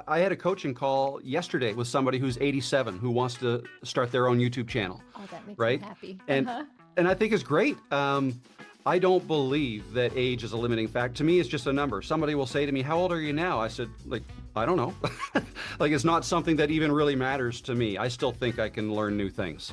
I had a coaching call yesterday with somebody who's 87 who wants to start their own YouTube channel. Oh, that makes me right? happy. And I think it's great. I don't believe that age is a limiting fact. To me, it's just a number. Somebody will say to me, "How old are you now?" I said, I don't know. It's not something that even really matters to me. I still think I can learn new things.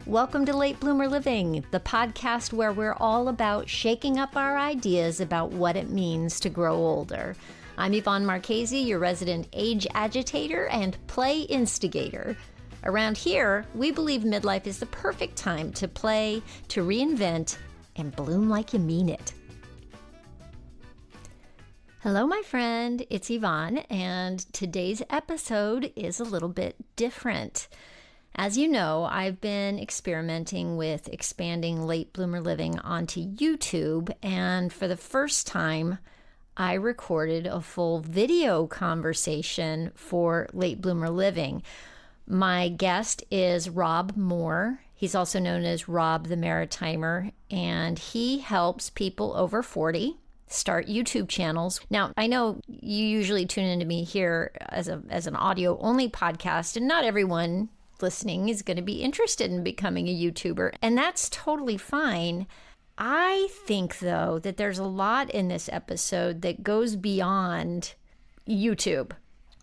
Welcome to Late Bloomer Living, the podcast where we're all about shaking up our ideas about what it means to grow older. I'm Yvonne Marchese, your resident age agitator and play instigator. Around here, we believe midlife is the perfect time to play, to reinvent, and bloom like you mean it. Hello, my friend. It's Yvonne, and today's episode is a little bit different. As you know, I've been experimenting with expanding Late Bloomer Living onto YouTube, and for the first time, I recorded a full video conversation for Late Bloomer Living. My guest is Rob Moore. He's also known as Rob the Maritimer, and he helps people over 40 start YouTube channels. Now, I know you usually tune into me here as an audio-only podcast, and not everyone listening is going to be interested in becoming a YouTuber, and that's totally fine. I think, though, that there's a lot in this episode that goes beyond YouTube.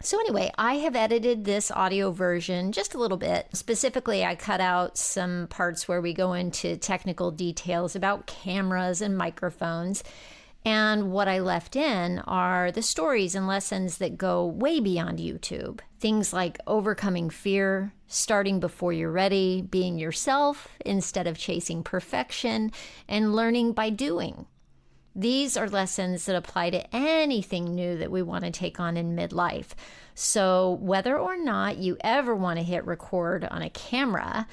So anyway, I have edited this audio version just a little bit. Specifically, I cut out some parts where we go into technical details about cameras and microphones. And what I left in are the stories and lessons that go way beyond YouTube. Things like overcoming fear, starting before you're ready, being yourself instead of chasing perfection, and learning by doing. These are lessons that apply to anything new that we want to take on in midlife. So whether or not you ever want to hit record on a camera,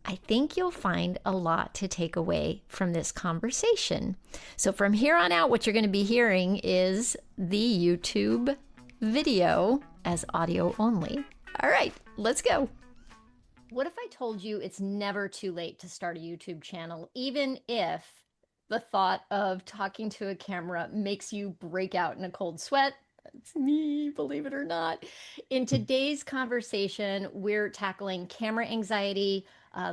I think you'll find a lot to take away from this conversation. So from here on out, what you're going to be hearing is the YouTube video as audio only. All right, let's go. What if I told you it's never too late to start a YouTube channel, even if the thought of talking to a camera makes you break out in a cold sweat? That's me, believe it or not. In today's conversation, we're tackling camera anxiety,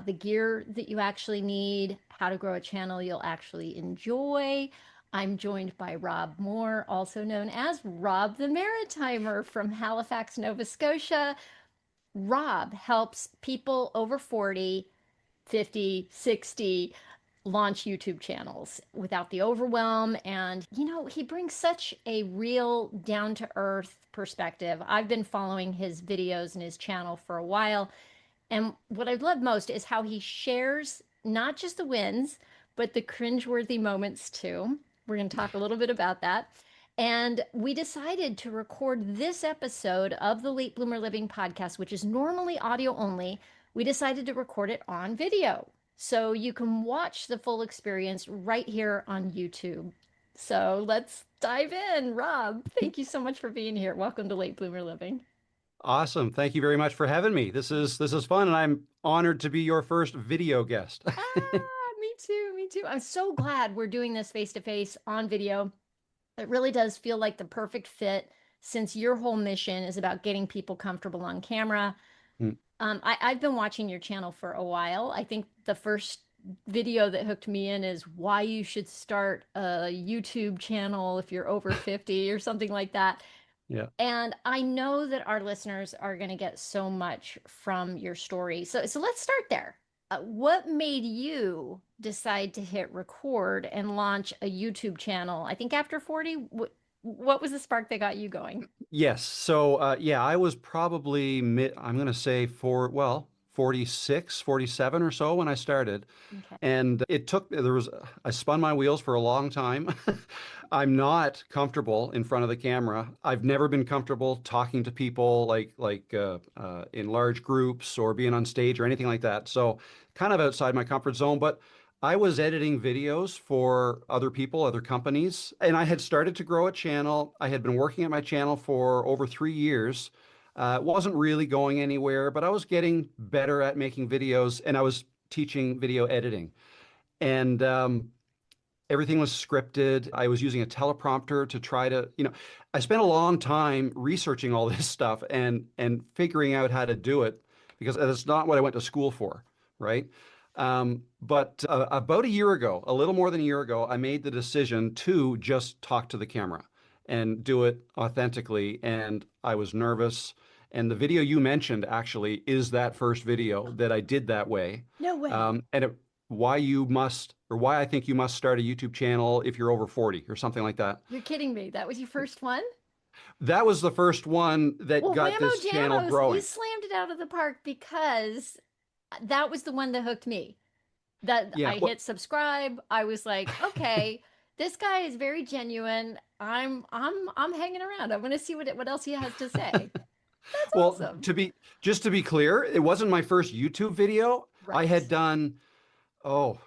the gear that you actually need, how to grow a channel you'll actually enjoy. I'm joined by Rob Moore, also known as Rob the Maritimer from Halifax, Nova Scotia. Rob helps people over 40, 50, 60 launch YouTube channels without the overwhelm. And, he brings such a real down-to-earth perspective. I've been following his videos and his channel for a while. And what I've loved most is how he shares not just the wins, but the cringeworthy moments too. We're going to talk a little bit about that. And we decided to record this episode of the Late Bloomer Living podcast, which is normally audio only. We decided to record it on video, so you can watch the full experience right here on YouTube. So let's dive in. Rob, thank you so much for being here. Welcome to Late Bloomer Living. Awesome. Thank you very much for having me. This is fun, and I'm honored to be your first video guest. Me too. Me too. I'm so glad we're doing this face-to-face on video. It really does feel like the perfect fit, since your whole mission is about getting people comfortable on camera. I've been watching your channel for a while. I think the first video that hooked me in is why you should start a YouTube channel if you're over 50 or something like that. Yeah. And I know that our listeners are going to get so much from your story. So let's start there. What made you decide to hit record and launch a YouTube channel? I think after 40, what was the spark that got you going? Yes. So, I was probably I'm going to say 46, 47 or so when I started. Okay. And I spun my wheels for a long time. I'm not comfortable in front of the camera. I've never been comfortable talking to people in large groups or being on stage or anything like that. So kind of outside my comfort zone, but I was editing videos for other people, other companies, and I had started to grow a channel. I had been working at my channel for over 3 years. It wasn't really going anywhere, but I was getting better at making videos, and I was teaching video editing. And everything was scripted. I was using a teleprompter to try to, I spent a long time researching all this stuff and figuring out how to do it because that's not what I went to school for, right? But about a year ago, a little more than a year ago, I made the decision to just talk to the camera and do it authentically. And I was nervous. And the video you mentioned actually is that first video that I did that way. No way. And why you must, or why I think you must start a YouTube channel if you're over 40 or something like that. You're kidding me. That was your first one? That was the first one that Well, got Whammo this channel Jamos, you growing. slammed it out of the park because that was the one that hooked me. That Yeah. I Well, hit subscribe. I was like, okay, this guy is very genuine. I'm hanging around. I want to see what else he has to say. That's well, awesome. just to be clear, it wasn't my first YouTube video. I Right. had done,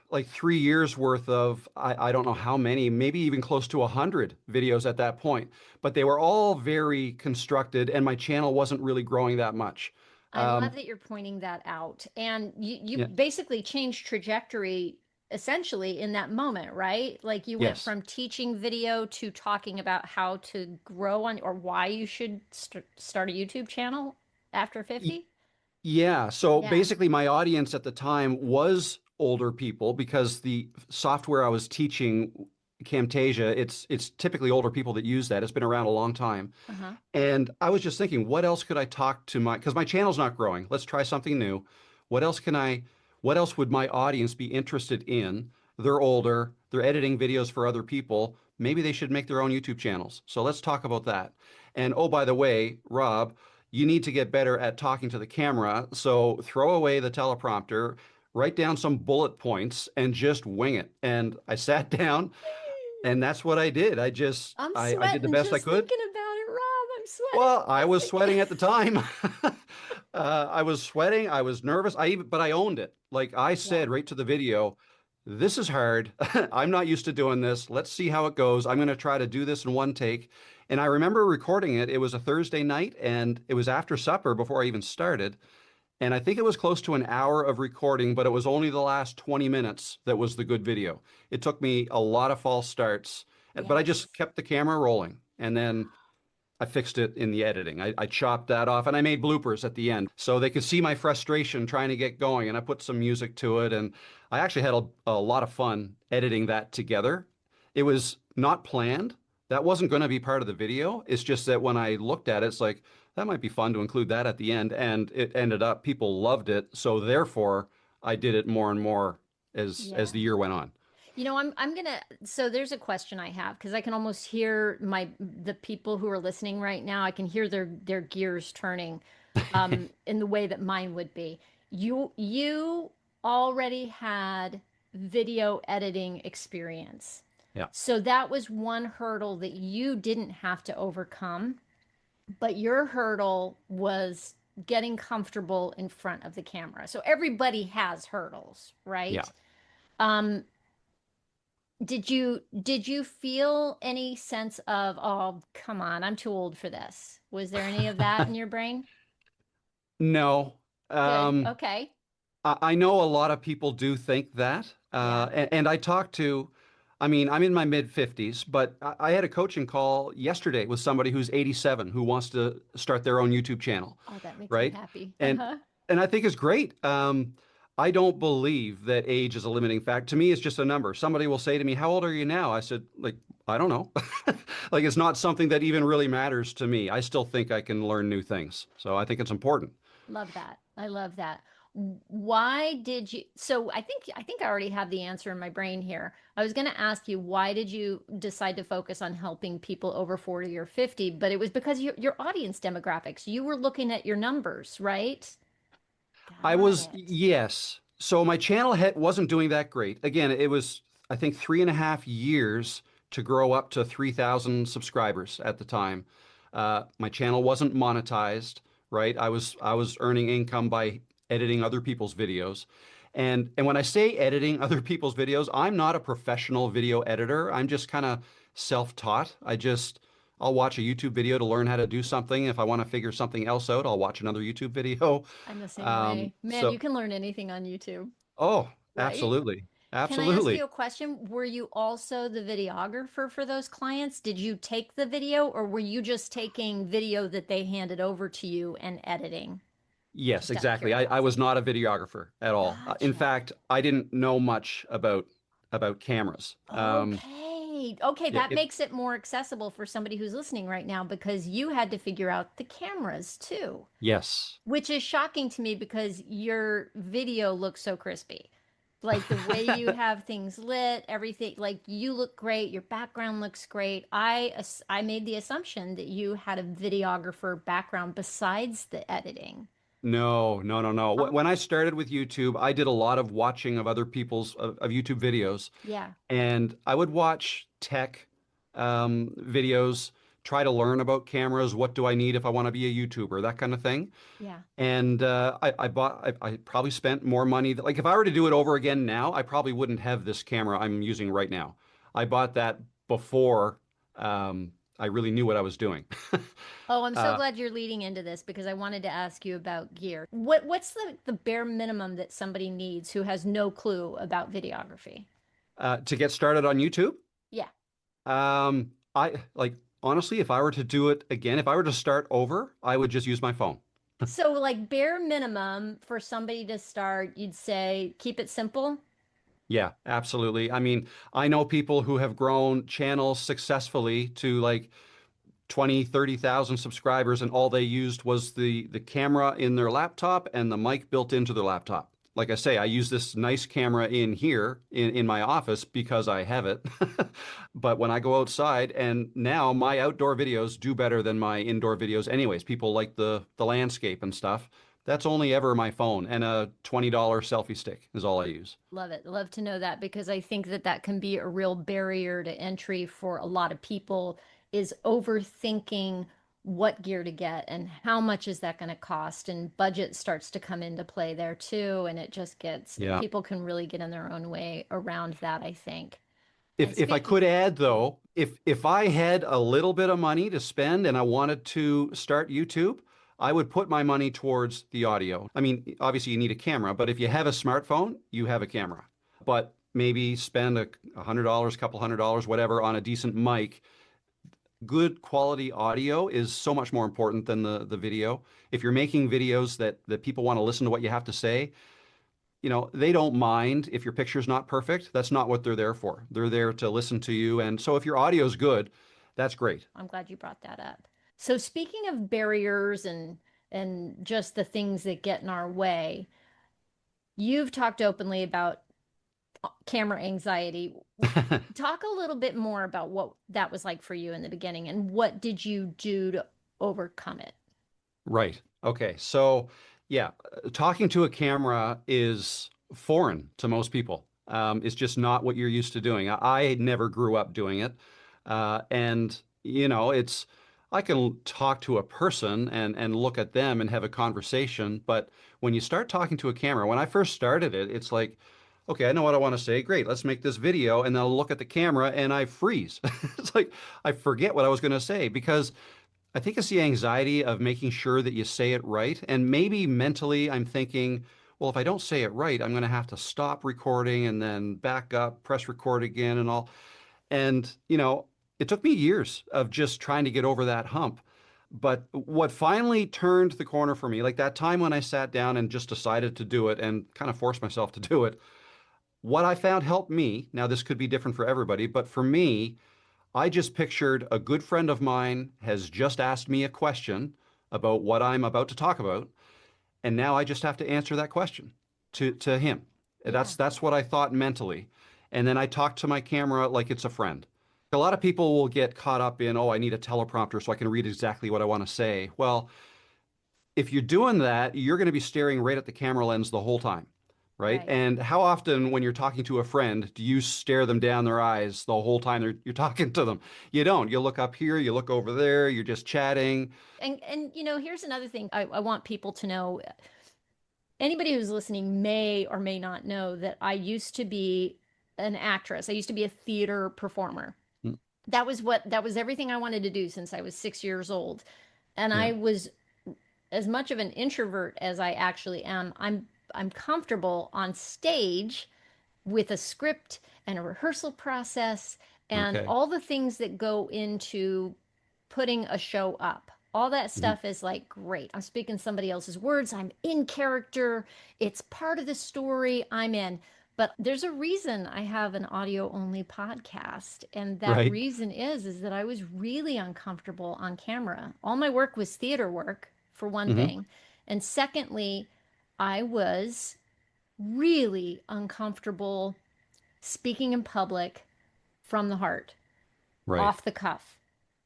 like 3 years worth of, I don't know how many, maybe even close to 100 videos at that point, but they were all very constructed and my channel wasn't really growing that much. I love Um, that you're pointing that out. And you yeah, basically changed trajectory essentially in that moment, right? Like you went yes. from teaching video to talking about how to grow on or why you should start a YouTube channel after 50. Yeah, so Yeah. basically my audience at the time was older people because the software I was teaching, Camtasia, it's typically older people that use that. It's been around a long time. Uh-huh. And I was just thinking, what else could I talk to because my channel's not growing. Let's try something new. What else can I, what else would my audience be interested in? They're older, they're editing videos for other people. Maybe they should make their own YouTube channels. So let's talk about that. And oh, by the way, Rob, you need to get better at talking to the camera. So throw away the teleprompter, write down some bullet points and just wing it. And I sat down and that's what I did. I'm I did the sweating best I just could. thinking about it, Rob. I'm sweating Well, I just was thinking. sweating at the time. I was sweating. I was nervous. But I owned it. Like I Yeah. said right to the video, this is hard. I'm not used to doing this. Let's see how it goes. I'm going to try to do this in one take. And I remember recording it. It was a Thursday night and it was after supper before I even started. And I think it was close to an hour of recording, but it was only the last 20 minutes that was the good video. It took me a lot of false starts, but I Yes. just kept the camera rolling. And then I fixed it in the editing. I chopped that off and I made bloopers at the end so they could see my frustration trying to get going. And I put some music to it. And I actually had a lot of fun editing that together. It was not planned. That wasn't going to be part of the video. It's just that when I looked at it, it's like, that might be fun to include that at the end. And it ended up, people loved it. So therefore, I did it more and more as Yeah. the year went on. I'm gonna so there's a question I have because I can almost hear the people who are listening right now. I can hear their gears turning in the way that mine would be. You already had video editing experience. Yeah. So that was one hurdle that you didn't have to overcome, but your hurdle was getting comfortable in front of the camera. So everybody has hurdles, Yeah. right? Um, did you feel any sense of, oh, come on, I'm too old for this? Was there any of that in your brain? No. Good. Um, Okay. I know a lot of people do think that. Yeah. And I talked to, I mean, I'm in my mid 50s, but I had a coaching call yesterday with somebody who's 87 who wants to start their own YouTube channel, Oh, that makes me right? happy. And Uh-huh. and I think it's great. I don't believe that age is a limiting fact. To me, it's just a number. Somebody will say to me, "How old are you now?" I said, like, I don't know. Like it's not something that even really matters to me. I still think I can learn new things. So I think it's important. Love that. I love that. Why did you? So I think I already have the answer in my brain here. I was going to ask you why did you decide to focus on helping people over 40 or 50, but it was because your audience demographics. You were looking at your numbers, right? I Got was, it. yes. So my channel wasn't doing that great. Again, it was, I think, 3.5 years to grow up to 3,000 subscribers at the time. My channel wasn't monetized, right? I was earning income by editing other people's videos. And when I say editing other people's videos, I'm not a professional video editor. I'm just kind of self-taught. I'll watch a YouTube video to learn how to do something. If I want to figure something else out, I'll watch another YouTube video. I'm the same way. Man, you So, can learn anything on YouTube, oh, right? absolutely. Can I ask you Absolutely. a question? Were you also the videographer for those clients? Did you take the video, or were you just taking video that they handed over to you and editing? Yes, Just out of exactly. I was curiosity. not a videographer at all. In Gotcha. fact, I didn't know much about cameras. Okay. Okay, Yeah, that makes it more accessible for somebody who's listening right now because you had to figure out the cameras too, yes. which is shocking to me because your video looks so crispy. Like the way you have things lit, everything, like you look great, your background looks great. I made the assumption that you had a videographer background besides the editing. No, no, no, no. Oh, When I started with YouTube, I did a lot of watching of other people's of YouTube videos, yeah. and I would watch tech videos, try to learn about cameras. What do I need if I want to be a YouTuber? That kind of thing. Yeah. And I probably spent more money. Like if I were to do it over again now, I probably wouldn't have this camera I'm using right now. I bought that before I really knew what I was doing. Oh, I'm so Uh, glad you're leading into this because I wanted to ask you about gear. What's the bare minimum that somebody needs who has no clue about videography? to get started on YouTube, Yeah. I like honestly, if I were to do it again, if I were to start over, I would just use my phone. So like bare minimum for somebody to start, you'd say keep it simple. Yeah, absolutely. I mean, I know people who have grown channels successfully to like 20, 30,000 subscribers, and all they used was the camera in their laptop and the mic built into their laptop. Like I say, I use this nice camera in here in my office because I have it. But when I go outside, and now my outdoor videos do better than my indoor videos anyways. People like the landscape and stuff. That's only ever my phone and a $20 selfie stick is all I use. Love it. Love to know that because I think that that can be a real barrier to entry for a lot of people is overthinking what gear to get and how much is that going to cost and budget starts to come into play there too and it just gets Yeah. people can really get in their own way around that, I think. And If I speaking, could add yeah, though, if I had a little bit of money to spend and I wanted to start YouTube, I would put my money towards the audio. I mean, obviously you need a camera, but if you have a smartphone, you have a camera. But maybe spend $100, couple $100, whatever, on a decent mic. Good quality audio is so much more important than the video. If you're making videos that people want to listen to what you have to say, they don't mind if your picture's not perfect. That's not what they're there for. They're there to listen to you. And so if your audio's good, that's great. I'm glad you brought that up. So speaking of barriers and just the things that get in our way, you've talked openly about camera anxiety. Talk a little bit more about what that was like for you in the beginning and what did you do to overcome it? Right. Okay. So, yeah, talking to a camera is foreign to most people. It's just not what you're used to doing. I never grew up doing it. And, I can talk to a person and look at them and have a conversation. But when you start talking to a camera, when I first started it, it's like, okay, I know what I want to say. Great. Let's make this video. And then I'll look at the camera and I freeze. It's like I forget what I was going to say because I think it's the anxiety of making sure that you say it right. And maybe mentally, I'm thinking, well, if I don't say it right, I'm going to have to stop recording and then back up, press record again, and all. And, it took me years of just trying to get over that hump. But what finally turned the corner for me, like that time when I sat down and just decided to do it and kind of forced myself to do it, what I found helped me, now this could be different for everybody, but for me, I just pictured a good friend of mine has just asked me a question about what I'm about to talk about, and now I just have to answer that question to him. Yeah. That's what I thought mentally. And then I talk to my camera like it's a friend. A lot of people will get caught up in, oh, I need a teleprompter so I can read exactly what I want to say. Well, if you're doing that, you're going to be staring right at the camera lens the whole time, right? Right. And how often, when you're talking to a friend, do you stare them down their eyes the whole time you're talking to them? You don't. You look up here, you look over there, you're just chatting. And here's another thing I want people to know. Anybody who's listening may or may not know that I used to be an actress. I used to be a theater performer. Mm, That was everything I wanted to do since I was 6 years old. And yeah, I was as much of an introvert as I actually am. I'm comfortable on stage with a script and a rehearsal process and Okay. all the things that go into putting a show up. All that Hmm. stuff is like great. I'm speaking somebody else's words. I'm in character. It's part of the story. I'm in. But there's a reason I have an audio only podcast. And that Right. reason is that I was really uncomfortable on camera. All my work was theater work, for one Hmm. thing. And secondly, I was really uncomfortable speaking in public from the heart, Right. off the cuff.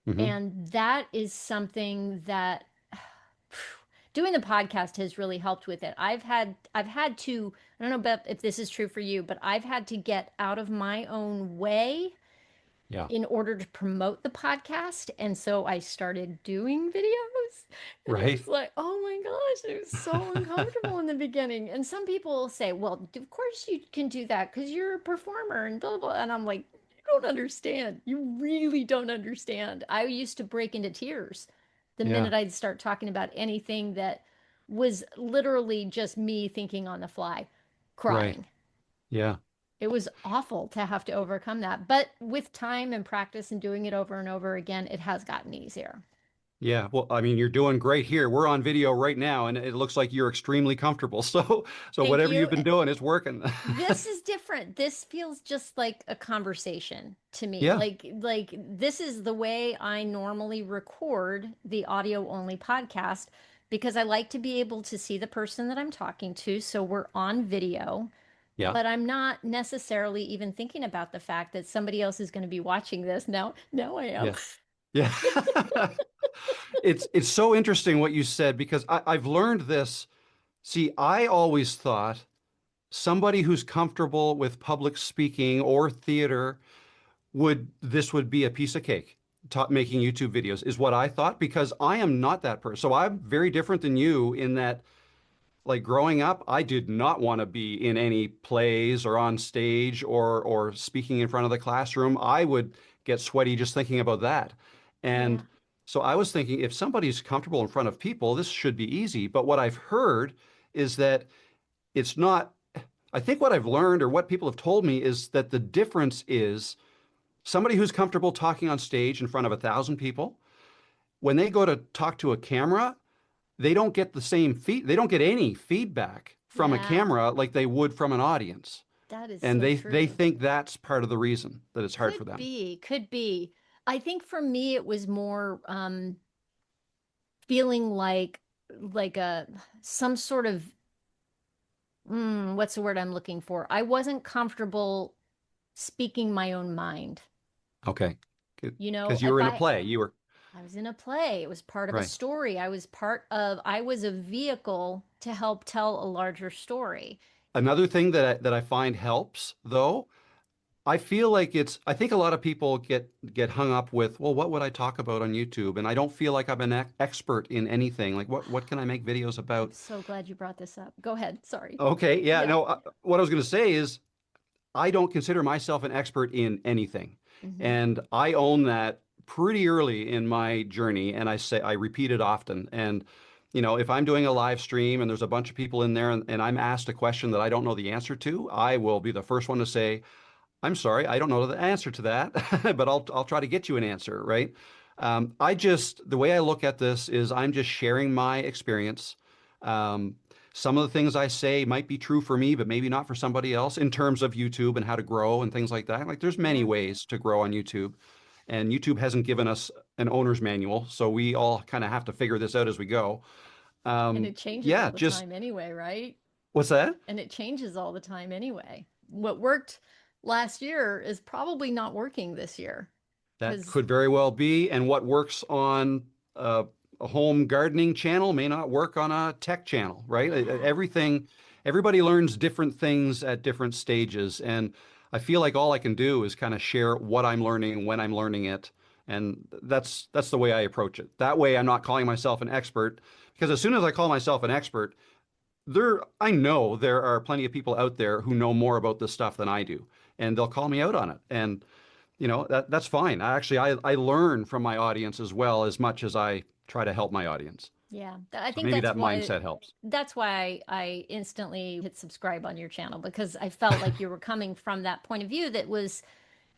Hmm. And that is something that doing the podcast has really helped with it. I've had to, I don't know Beth, if this is true for you, but I've had to get out of my own way Yeah. in order to promote the podcast. And so I started doing videos. And it Right. was like, oh my gosh, it was so uncomfortable in the beginning. And some people will say, well, of course you can do that because you're a performer and blah, blah, blah. And I'm like, you don't understand. You really don't understand. I used to break into tears the Yeah. minute I'd start talking about anything that was literally just me thinking on the fly, Right. crying. Yeah. It was awful to have to overcome that. But with time and practice and doing it over and over again, it has gotten easier. Yeah. Well, I mean, you're doing great here. We're on video right now, and it looks like you're extremely comfortable. So Thank whatever you've you. been doing is working. This is different. This feels just like a conversation to me. Yeah. Like this is the way I normally record the audio only podcast because I like to be able to see the person that I'm talking to. So we're on video, Yeah. but I'm not necessarily even thinking about the fact that somebody else is going to be watching this. Now I am. Yeah. Yeah. It's so interesting what you said because I've learned this. See, I always thought somebody who's comfortable with public speaking or theater would be a piece of cake. Making YouTube videos is what I thought because I am not that person. So I'm very different than you in that, like growing up, I did not want to be in any plays or on stage or speaking in front of the classroom. I would get sweaty just thinking about that. Yeah. And so I was thinking, if somebody's comfortable in front of people, this should be easy. But what I've heard is that it's not. I think what I've learned or what people have told me is that the difference is somebody who's comfortable talking on stage in front of 1,000 people, when they go to talk to a camera, they don't get the same they don't get any feedback from a Yeah. camera like they would from an audience. That is And so they true. think that's part of the reason that it's hard for Could them. be, could be. I think for me it was more feeling like a some sort of what's the word I'm looking for? I wasn't comfortable speaking my own mind. Okay. You know, Because you if were in a play. You were I was in a play, it was part of a right. story. I was a vehicle to help tell a larger story. Another thing that I find helps though, I feel like I think a lot of people get hung up with, well, what would I talk about on YouTube? And I don't feel like I'm an expert in anything. Like what can I make videos I'm about? so glad you brought this up. Go ahead. Sorry. Okay, yeah, Yeah. no, what I was going to say is I don't consider myself an expert in anything. Hmm. And I own that pretty early in my journey. And I repeat it often. And, if I'm doing a live stream and there's a bunch of people in there and I'm asked a question that I don't know the answer to, I will be the first one to say, I'm sorry, I don't know the answer to that, but I'll try to get you an answer, right? The way I look at this is I'm just sharing my experience. Um, some of the things I say might be true for me, but maybe not for somebody else in terms of YouTube and how to grow and things like that. Like there's many Yeah. ways to grow on YouTube, and YouTube hasn't given us an owner's manual, so we all kind of have to figure this out as we go. And it changes Yeah, all the just time anyway, right? what's that? And it changes all the time anyway. What worked last year is probably not working this year That because could very well be. And what works on a home gardening channel may not work on a tech channel, right? yeah. Everybody learns different things at different stages. And I feel like all I can do is kind of share what I'm learning when I'm learning it. And that's the way I approach it. That way I'm not calling myself an expert because as soon as I call myself an expert, I know there are plenty of people out there who know more about this stuff than I do, and they'll call me out on it. And that's fine. I learn from my audience as well as much as I try to help my audience. Yeah, I So think maybe that mindset helps. that's why I instantly hit subscribe on your channel, because I felt like you were coming from that point of view that was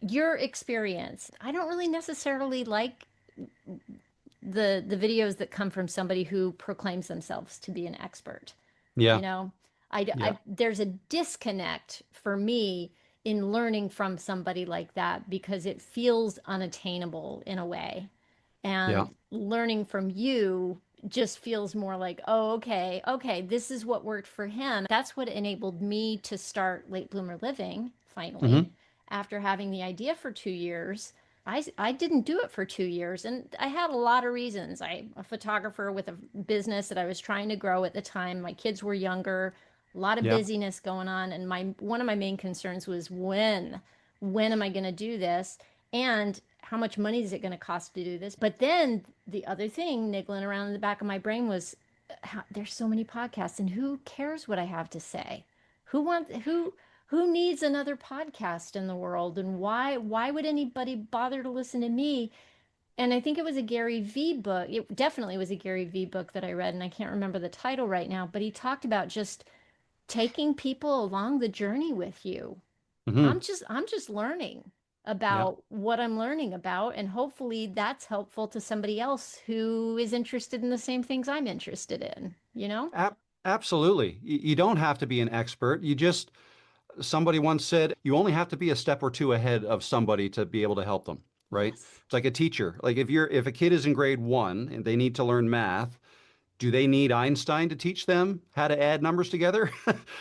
your experience. I don't really necessarily like the videos that come from somebody who proclaims themselves to be an expert. You Yeah. know, Yeah. there's a disconnect for me in learning from somebody like that, because it feels unattainable in a way. Yeah. And learning from you just feels more like, oh, okay, okay, this is what worked for him. That's what enabled me to start Late Bloomer Living finally, Hmm. after having the idea for 2 years. I didn't do it for 2 years, and I had a lot of reasons. I'm a photographer with a business that I was trying to grow at the time. My kids were younger, a lot of Yeah. busyness going on, and my one of my main concerns was when am I going to do this? And how much money is it going to cost to do this? But then the other thing niggling around in the back of my brain was, there's so many podcasts, and who cares what I have to say? Who wants who needs another podcast in the world, and why would anybody bother to listen to me? And I think it was a Gary V book. It definitely was a Gary V book that I read, and I can't remember the title right now, but he talked about just taking people along the journey with you. Hmm. I'm just learning Yeah. about what I'm learning about, and hopefully that's helpful to somebody else who is interested in the same things I'm interested in, you know? Ab Absolutely. You don't have to be an expert. Somebody once said, you only have to be a step or two ahead of somebody to be able to help them, right? Yes. It's like a teacher. Like if a kid is in grade 1 and they need to learn math, do they need Einstein to teach them how to add numbers together?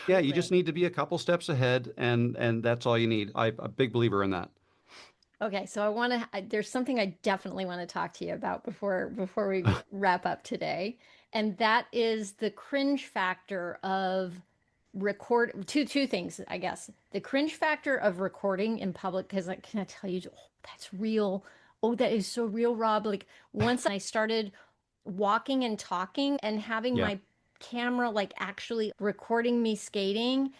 Yeah, you just Absolutely. need to be a couple steps ahead, and that's all you need. I'm a big believer in that. Okay, so there's something I definitely want to talk to you about before we wrap up today, and that is the cringe factor of two things, I guess. The cringe factor of recording in public, because like, can I tell you, oh, that's real. Oh, that is so real, Rob. Like, once I started walking and talking and having Yeah, my camera like actually recording me skating,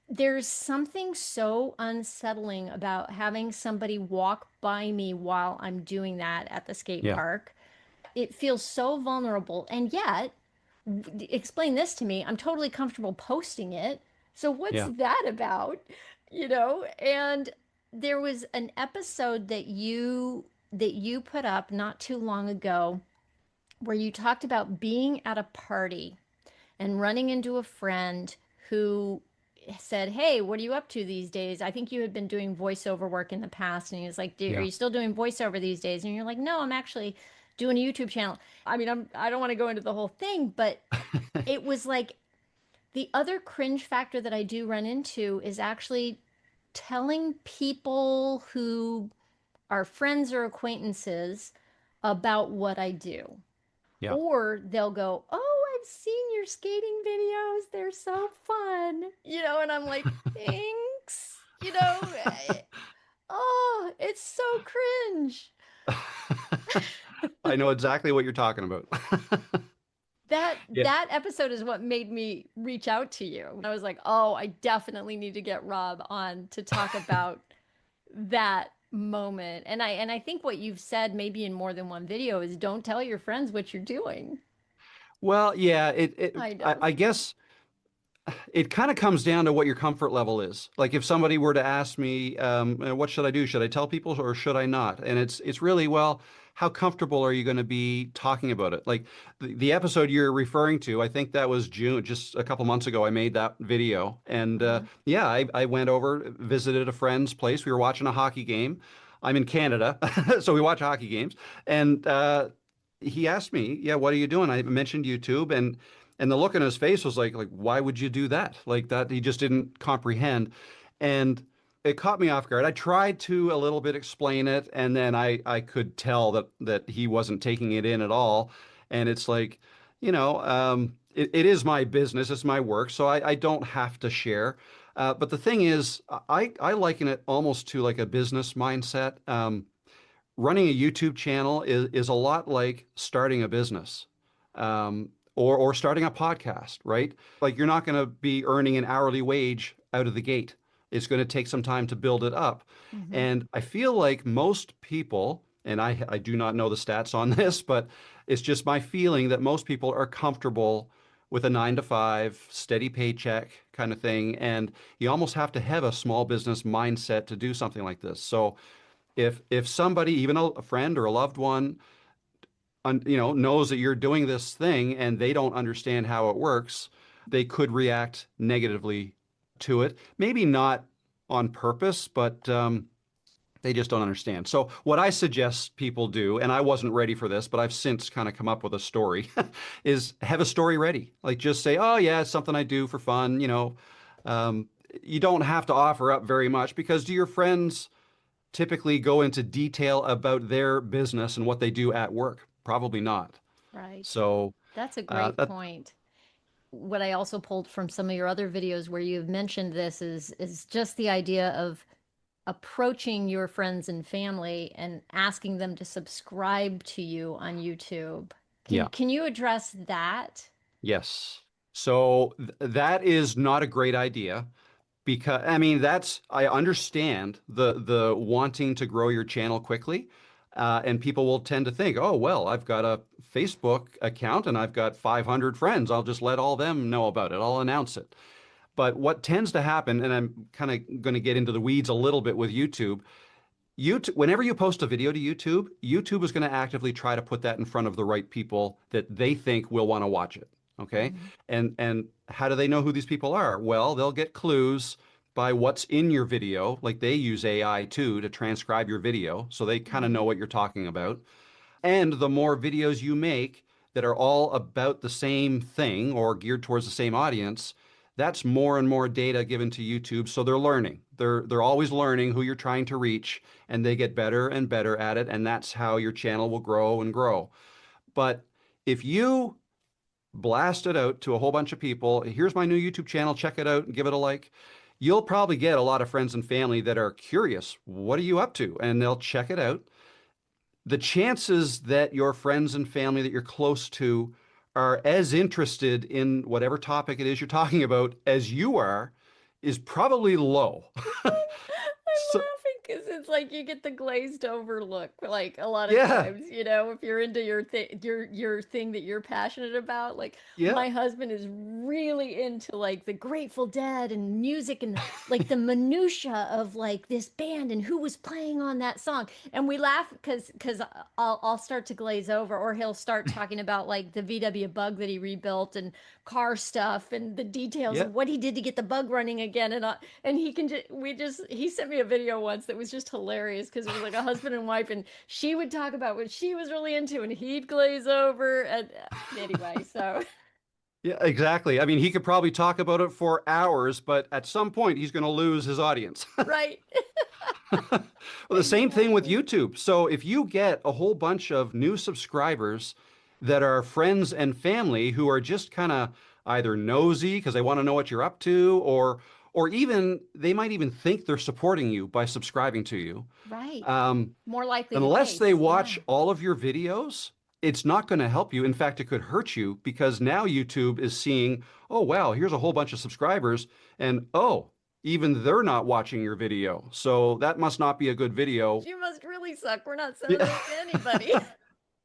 there's something so unsettling about having somebody walk by me while I'm doing that at the skate yeah, park. It feels so vulnerable. And yet, explain this to me, I'm totally comfortable posting it. So what's yeah, that about? You know? And there was an episode that you put up not too long ago where you talked about being at a party and running into a friend who said, "Hey, what are you up to these days?" I think you had been doing voiceover work in the past, and he was like, "Are yeah. you still doing voiceover these days?" And you're like, "No, I'm actually doing a YouTube channel." I mean, I don't want to go into the whole thing, but it was like the other cringe factor that I do run into is actually telling people who are friends or acquaintances about what I do. Yeah. Or they'll go, "Oh, I've seen your skating videos. They're so fun." You know, and I'm like, "Thanks." You know, oh, it's so cringe. I know exactly what you're talking about. Yeah. That episode is what made me reach out to you. I was like, "Oh, I definitely need to get Rob on to talk about that moment." And I think what you've said maybe in more than one video is don't tell your friends what you're doing. Well, yeah, I know. I guess it kind of comes down to what your comfort level is. Like if somebody were to ask me, what should I do? Should I tell people or should I not? And it's really, well, how comfortable are you going to be talking about it? Like the episode you're referring to, I think that was June, just a couple months ago, I made that video. And Uh-huh. yeah, I went over, visited a friend's place. We were watching a hockey game. I'm in Canada, so we watch hockey games. And he asked me, yeah, what are you doing? I mentioned YouTube, and the look on his face was like, why would you do that? Like that, he just didn't comprehend. And it caught me off guard. I tried to a little bit explain it, and then I could tell that he wasn't taking it in at all. And it's like, it is my business, it's my work, so I don't have to share. But the thing is, I liken it almost to like a business mindset. Running a YouTube channel is a lot like starting a business. Or starting a podcast, right? Like you're not going to be earning an hourly wage out of the gate. It's going to take some time to build it up. Mm-hmm. And I feel like most people, and I do not know the stats on this, but It's just my feeling that most people are comfortable with a 9 to 5 steady paycheck kind of thing. And you almost have to have a small business mindset to do something like this. So if somebody, even a friend or a loved one, knows that you're doing this thing and they don't understand how it works, they could react negatively to it. Maybe not on purpose, but they just don't understand. So what I suggest people do, and I wasn't ready for this, but I've since kind of come up with a story, is have a story ready. Like just say, oh yeah, it's something I do for fun. Um, you don't have to offer up very much because do your friends typically go into detail about their business and what they do at work? Probably not. Right. So That's a great that, point. What I also pulled from some of your other videos where you've mentioned this is just the idea of approaching your friends and family and asking them to subscribe to you on YouTube. Can yeah. can you address that? Yes. So that is not a great idea because I mean I understand the wanting to grow your channel quickly, and people will tend to think, oh well, I've got a Facebook account and I've got 500 friends. I'll just let all them know about it. I'll announce it. But what tends to happen, and I'm kind of going to get into the weeds a little bit with YouTube. YouTube, whenever you post a video to YouTube, YouTube is going to actively try to put that in front of the right people that they think will want to watch it. Okay. Mhm. And how do they know who these people are? Well, they'll get clues by what's in your video. Like they use AI too to transcribe your video. So they kind of Mhm. know what you're talking about. And the more videos you make that are all about the same thing or geared towards the same audience, that's more and more data given to YouTube. So they're learning. They're always learning who you're trying to reach, and they get better and better at it. And that's how your channel will grow and grow. But if you blast it out to a whole bunch of people, here's my new YouTube channel, check it out and give it a like. You'll probably get a lot of friends and family that are curious. What are you up to? And they'll check it out. The chances that your friends and family that you're close to are as interested in whatever topic it is you're talking about as you are is probably low. I'm So, laughing because it's like you get the glazed over look, like a lot of yeah, times, if you're into your thing that you're passionate about. Like yeah, my husband is really into like the Grateful Dead and music and like the minutia of like this band and who was playing on that song. And we laugh because I'll start to glaze over, or he'll start talking about like the VW Bug that he rebuilt and car stuff and the details yeah. of what he did to get the bug running again. And he can just he sent me a video once that was just hilarious because it was like a husband and wife, and she would talk about what she was really into and he'd glaze over. And anyway, so Yeah, exactly. I mean, he could probably talk about it for hours, but at some point he's going to lose his audience. right. Well, the same thing with Exactly. YouTube. So if you get a whole bunch of new subscribers that are friends and family who are just kind of either nosy because they want to know what you're up to, or even they might even think they're supporting you by subscribing to you. Right. Um, More likely the Unless they case. watch Yeah. all of your videos, it's not going to help you. In fact, it could hurt you because now YouTube is seeing, oh, wow, here's a whole bunch of subscribers. And oh, even they're not watching your video. So that must not be a good video. You must really suck. We're not sending Yeah, this to anybody.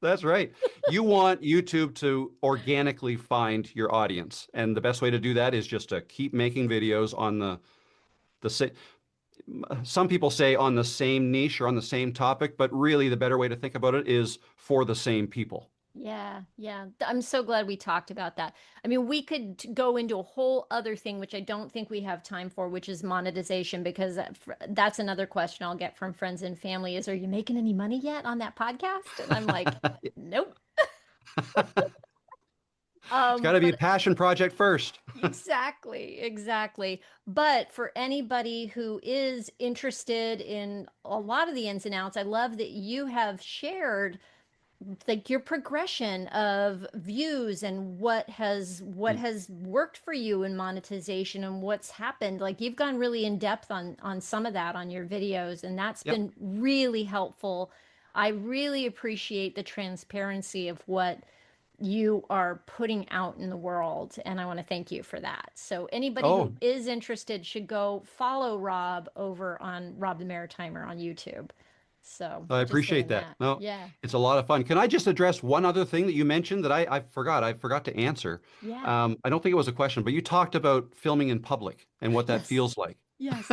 that's right. You want YouTube to organically find your audience. And the best way to do that is just to keep making videos on the same. Some people say on the same niche or on the same topic, but really the better way to think about it is for the same people. Yeah, yeah. I'm so glad we talked about that. I mean, we could go into a whole other thing, which I don't think we have time for, which is monetization, because that's another question I'll get from friends and family is, are you making any money yet on that podcast? And I'm like, nope. It's got to be a But passion project first. exactly, exactly. But for anybody who is interested in a lot of the ins and outs, I love that you have shared like your progression of views and what has worked for you in monetization and what's happened. Like you've gone really in depth on some of that on your videos, and that's Yep. been really helpful. I really appreciate the transparency of what you are putting out in the world, and I want to thank you for that. So anybody who Oh, is interested should go follow Rob over on Rob the Maritimer on YouTube. So I just appreciate saying that. that. No, Yeah. it's a lot of fun. Can I just address one other thing that you mentioned that I forgot? I forgot to answer. Yeah. I don't think it was a question, but you talked about filming in public and what that Yes. feels like, Yes.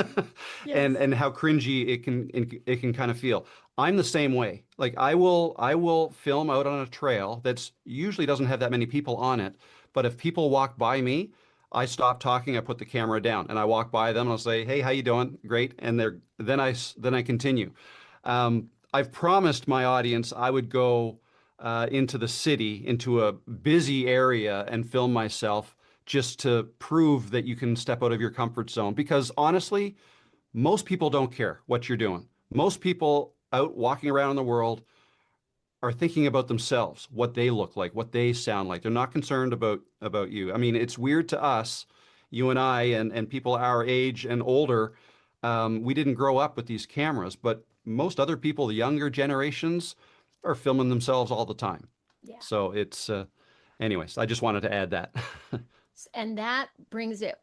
and Yes. how cringy it can kind of feel. I'm the same way. Like I will film out on a trail that's usually doesn't have that many people on it, but if people walk by me, I stop talking, I put the camera down, and I walk by them and I'll say, "Hey, how you doing? Great." And then I continue. I've promised my audience I would go into the city, into a busy area, and film myself just to prove that you can step out of your comfort zone. Because honestly, most people don't care what you're doing. Most people out walking around in the world are thinking about themselves, what they look like, what they sound like. They're not concerned about you. I mean, it's weird to us, you and I, and people our age and older. We didn't grow up with these cameras, but most other people, the younger generations, are filming themselves all the time. Yeah. So anyways, I just wanted to add that. And that brings it.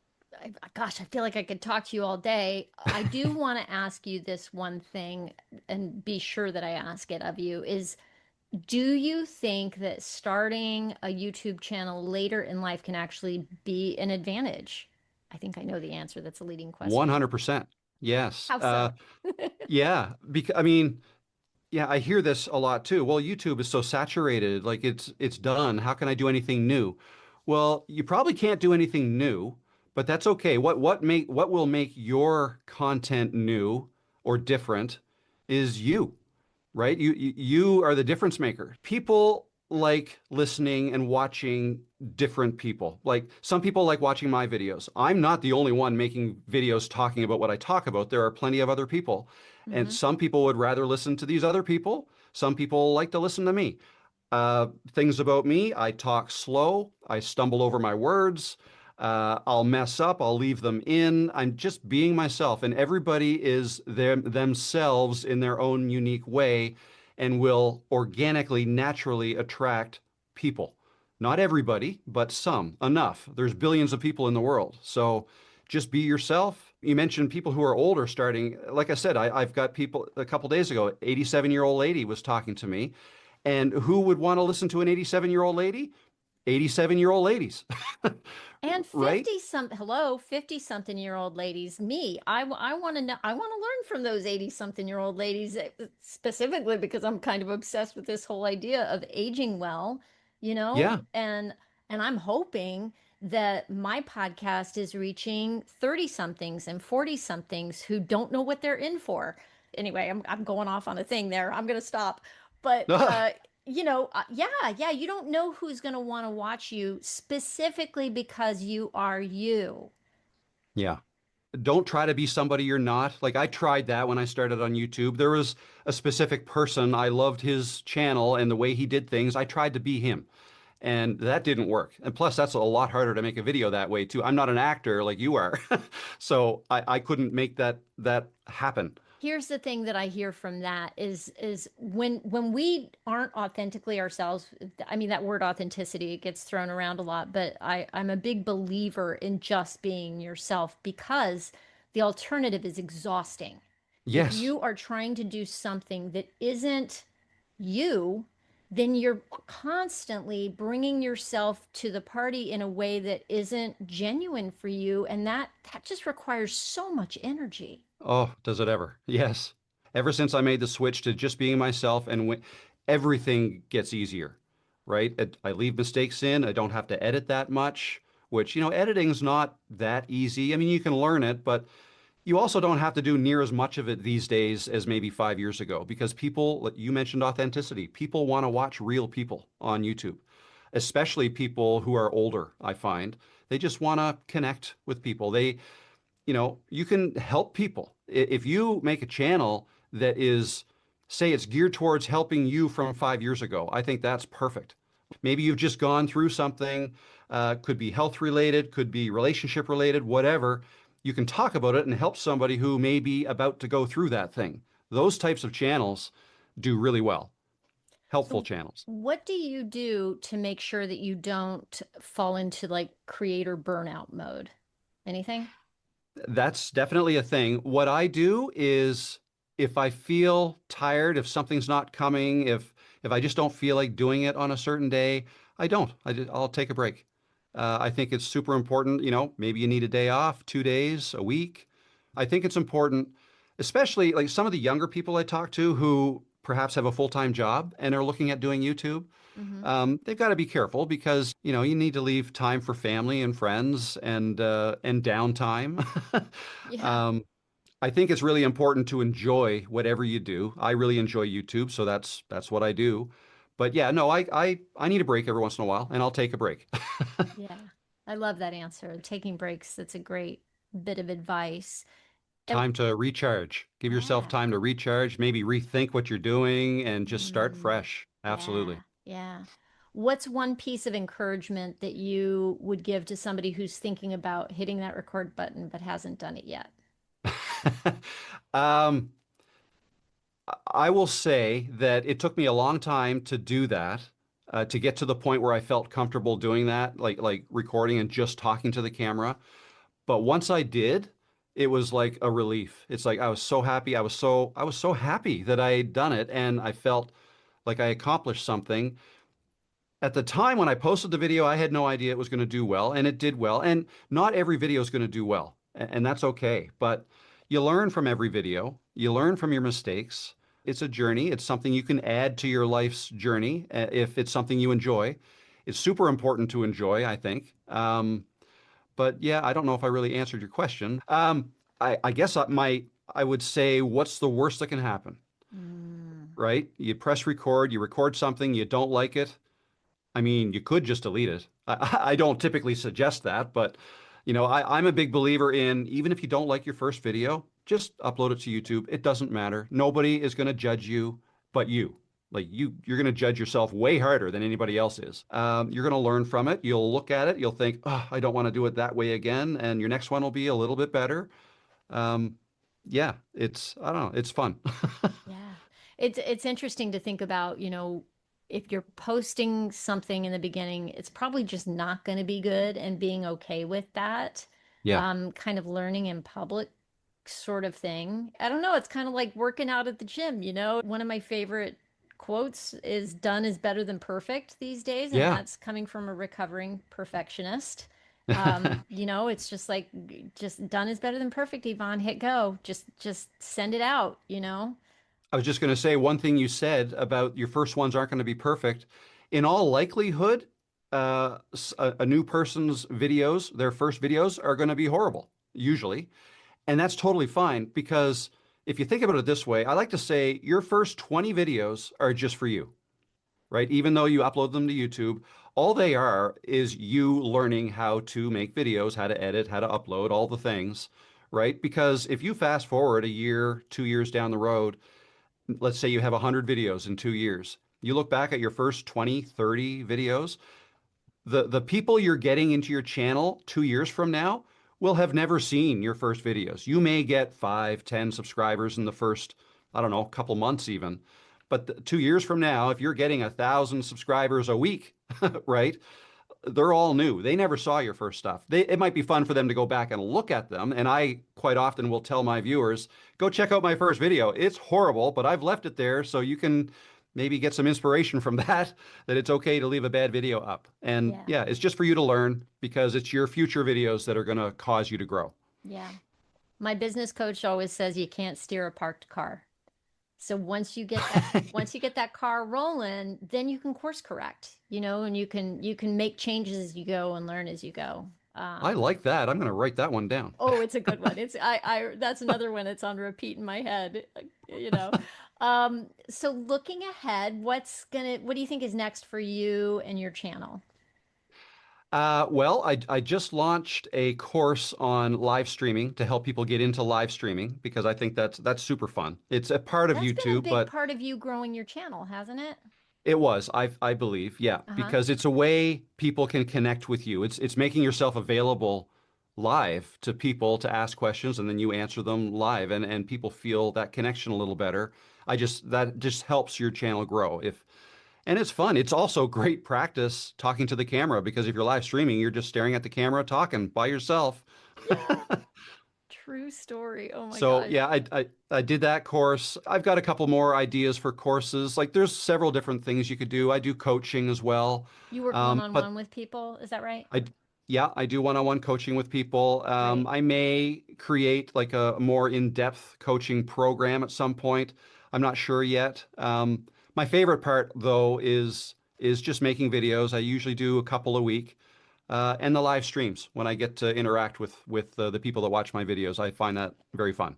Gosh, I feel like I could talk to you all day. I do want to ask you this one thing and be sure that I ask it of you is do you think that starting a YouTube channel later in life can actually be an advantage? I think I know the answer. That's a leading question. 100%. Yes. How so? Yeah. Because I mean, yeah, I hear this a lot too. Well, YouTube is so saturated, like it's done. How can I do anything new? Well, you probably can't do anything new, but that's okay. What will make your content new or different is you, right? You are the difference maker. People like listening and watching different people. Like some people like watching my videos. I'm not the only one making videos talking about what I talk about. There are plenty of other people. And Hmm. some people would rather listen to these other people. Some people like to listen to me. Things about me, I talk slow, I stumble over my words, I'll mess up, I'll leave them in. I'm just being myself, and everybody is themselves in their own unique way and will organically, naturally attract people. Not everybody, but some, enough. There's billions of people in the world. So just be yourself. You mentioned people who are older starting. Like I said, I've got people a couple days ago, 87-year-old lady was talking to me. And who would want to listen to an 87-year-old lady? 87-year-old ladies, And right? 50 something year old ladies, me, I want to know, I want to learn from those 80 something year old ladies specifically because I'm kind of obsessed with this whole idea of aging well, Yeah. and I'm hoping that my podcast is reaching 30 somethings and 40 somethings who don't know what they're in for. Anyway, I'm going off on a thing there. I'm going to stop. But yeah, yeah, you don't know who's going to want to watch you specifically because you are you. Yeah. Don't try to be somebody you're not. Like I tried that when I started on YouTube. There was a specific person. I loved his channel and the way he did things. I tried to be him. And that didn't work. And plus, that's a lot harder to make a video that way too. I'm not an actor like you are. So I couldn't make that happen. Here's the thing that I hear from that is when we aren't authentically ourselves, I mean that word authenticity, it gets thrown around a lot, but I'm a big believer in just being yourself because the alternative is exhausting. If Yes. you are trying to do something that isn't you, then you're constantly bringing yourself to the party in a way that isn't genuine for you, and that just requires so much energy. Oh, does it ever? Yes. Ever since I made the switch to just being myself and everything gets easier, right? I leave mistakes in. I don't have to edit that much, which, editing's not that easy. I mean, you can learn it, but you also don't have to do near as much of it these days as maybe 5 years ago because people, like you mentioned authenticity, people want to watch real people on YouTube, especially people who are older, I find. They just want to connect with people. You can help people. If you make a channel that is, say, it's geared towards helping you from 5 years ago, I think that's perfect. Maybe you've just gone through something, could be health related, could be relationship related, whatever. You can talk about it and help somebody who may be about to go through that thing. Those types of channels do really well, helpful So, channels. what do you do to make sure that you don't fall into like creator burnout mode? Anything? That's definitely a thing. What I do is if I feel tired, if something's not coming, if I just don't feel like doing it on a certain day, I don't. I'll take a break. I think it's super important. Maybe you need a day off, 2 days, a week. I think it's important, especially like some of the younger people I talk to who perhaps have a full-time job and are looking at doing YouTube. Mm-hmm. They've got to be careful because you need to leave time for family and friends and downtime. Yeah. um, I think it's really important to enjoy whatever you do. I really enjoy YouTube, so that's what I do. But yeah, no, I need a break every once in a while, and I'll take a break. Yeah. I love that answer. Taking breaks, that's a great bit of advice. And Time to recharge. Give yourself yeah. time to recharge, maybe rethink what you're doing and just start Mm, fresh. yeah. Absolutely. Yeah. What's one piece of encouragement that you would give to somebody who's thinking about hitting that record button but hasn't done it yet? Um, I will say that it took me a long time to do that, to get to the point where I felt comfortable doing that, like recording and just talking to the camera. But once I did, it was like a relief. It's like I was so happy. I was so happy that I had done it, and I felt like I accomplished something. At the time when I posted the video, I had no idea it was going to do well, and it did well. And not every video is going to do well, and that's okay. But you learn from every video, you learn from your mistakes. It's a journey, it's something you can add to your life's journey if it's something you enjoy. It's super important to enjoy, I think. But yeah, I don't know if I really answered your question. I guess I would say, what's the worst that can happen, Mm, right? You press record, you record something, you don't like it. I mean, you could just delete it. I don't typically suggest that, but I'm a big believer in even if you don't like your first video, just upload it to YouTube. It doesn't matter. Nobody is going to judge you but you. Like you're going to judge yourself way harder than anybody else is. You're going to learn from it. You'll look at it. You'll think, oh, I don't want to do it that way again. And your next one will be a little bit better. Um, yeah, I don't know. It's fun. yeah. It's interesting to think about, if you're posting something in the beginning, it's probably just not going to be good and being okay with that. Yeah. Kind of learning in public sort of thing. I don't know, it's kind of like working out at the gym, One of my favorite quotes is done is better than perfect these days, and Yeah. that's coming from a recovering perfectionist. It's just like just done is better than perfect, Yvonne. Hit go. Just send it out. I was just going to say one thing you said about your first ones aren't going to be perfect. In all likelihood, a new person's videos, their first videos, are going to be horrible, usually. And that's totally fine because if you think about it this way, I like to say your first 20 videos are just for you, right? Even though you upload them to YouTube, all they are is you learning how to make videos, how to edit, how to upload, all the things, right? Because if you fast forward a year, 2 years down the road, let's say you have 100 videos in 2 years. You look back at your first 20, 30 videos, the people you're getting into your channel 2 years from now will have never seen your first videos. You may get 5, 10 subscribers in the first, I don't know, couple months even. But 2 years from now, if you're getting 1,000 subscribers a week, right? They're all new. They never saw your first stuff. It might be fun for them to go back and look at them. And I quite often will tell my viewers, go check out my first video. It's horrible, but I've left it there so you can maybe get some inspiration from that it's okay to leave a bad video up. And Yeah. yeah, it's just for you to learn because it's your future videos that are going to cause you to grow. Yeah. My business coach always says you can't steer a parked car. So once you get that car rolling, then you can course correct, and you can make changes as you go and learn as you go. I Um, like that. I'm going to write that one down. oh, it's a good one. I that's another one that's on repeat in my head, you know. So looking ahead, what do you think is next for you and your channel? Well, I just launched a course on live streaming to help people get into live streaming because I think that's super fun. It's a part of That's been a YouTube, big but part of you growing your channel, hasn't it? it was, I believe, yeah, Uh-huh. because it's a way people can connect with you. It's making yourself available live to people to ask questions and then you answer them live and people feel that connection a little better. That just helps your channel grow. If And it's fun. It's also great practice talking to the camera because if you're live streaming, you're just staring at the camera talking by yourself. Yeah. true story. Oh my So gosh. yeah, I did that course. I've got a couple more ideas for courses. Like there's several different things you could do. I do coaching as well. You work one on But one with people, is that right? I, yeah, I do one-on-one coaching with people. Great. I may create like a more in-depth coaching program at some point. I'm not sure yet. My favorite part though is just making videos. I usually do a couple a week, and the live streams when I get to interact with the people that watch my videos. I find that very fun.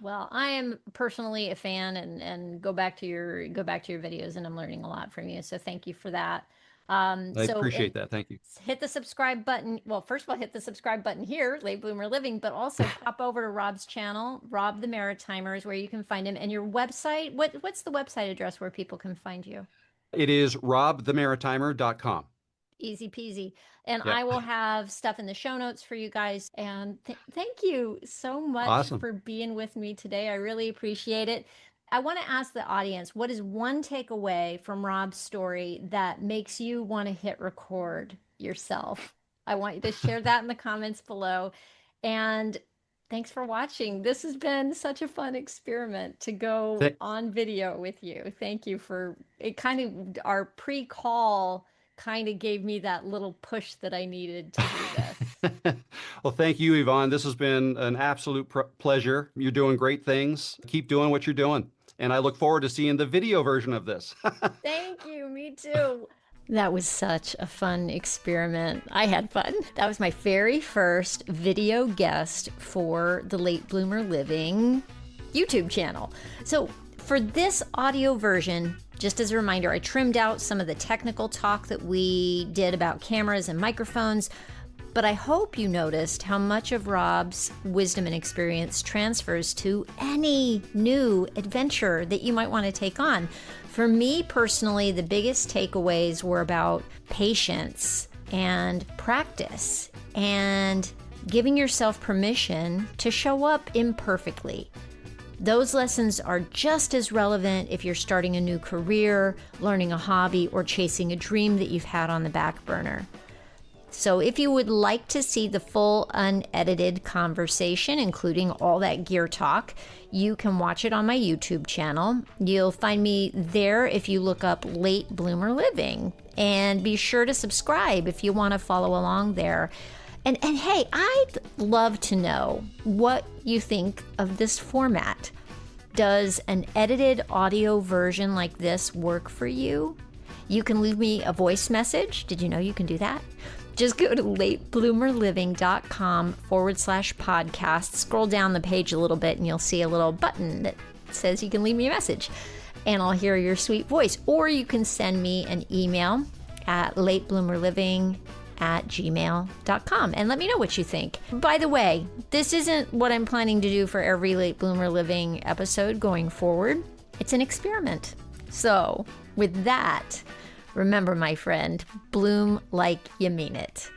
Well, I am personally a fan and go back to your videos and I'm learning a lot from you. So thank you for that. I And appreciate that. Thank you. hit the subscribe button. Well, first of all, hit the subscribe button here, Late Bloomer Living, but also pop over to Rob's channel, Rob the Maritimer is where you can find him. And your website, what's the website address where people can find you? It is robthemaritimer.com. Easy peasy. And Yep. I will have stuff in the show notes for you guys. And thank you so much Awesome. for being with me today. I really appreciate it. I want to ask the audience, what is one takeaway from Rob's story that makes you want to hit record yourself? I want you to share that in the comments below. And thanks for watching. This has been such a fun experiment to go Th- on video with you. Thank you for it. Kind of our pre-call kind of gave me that little push that I needed to do this. Well, thank you, Yvonne. This has been an absolute pleasure. You're doing great things. Keep doing what you're doing. And I look forward to seeing the video version of this. Thank you. Me too. That was such a fun experiment. I had fun. That was my very first video guest for the Late Bloomer Living YouTube channel. So for this audio version, just as a reminder, I trimmed out some of the technical talk that we did about cameras and microphones, but I hope you noticed how much of Rob's wisdom and experience transfers to any new adventure that you might want to take on. For me personally, the biggest takeaways were about patience and practice and giving yourself permission to show up imperfectly. Those lessons are just as relevant if you're starting a new career, learning a hobby, or chasing a dream that you've had on the back burner. So if you would like to see the full unedited conversation, including all that gear talk, you can watch it on my YouTube channel. You'll find me there if you look up Late Bloomer Living. And be sure to subscribe if you want to follow along there. And hey, I'd love to know what you think of this format. Does an edited audio version like this work for you? You can leave me a voice message. Did you know you can do that? Just go to latebloomerliving.com/podcast. Scroll down the page a little bit and you'll see a little button that says you can leave me a message. And I'll hear your sweet voice. Or you can send me an email at latebloomerliving@gmail.com and let me know what you think. By the way, this isn't what I'm planning to do for every Late Bloomer Living episode going forward. It's an experiment. So with that, remember, my friend, bloom like you mean it.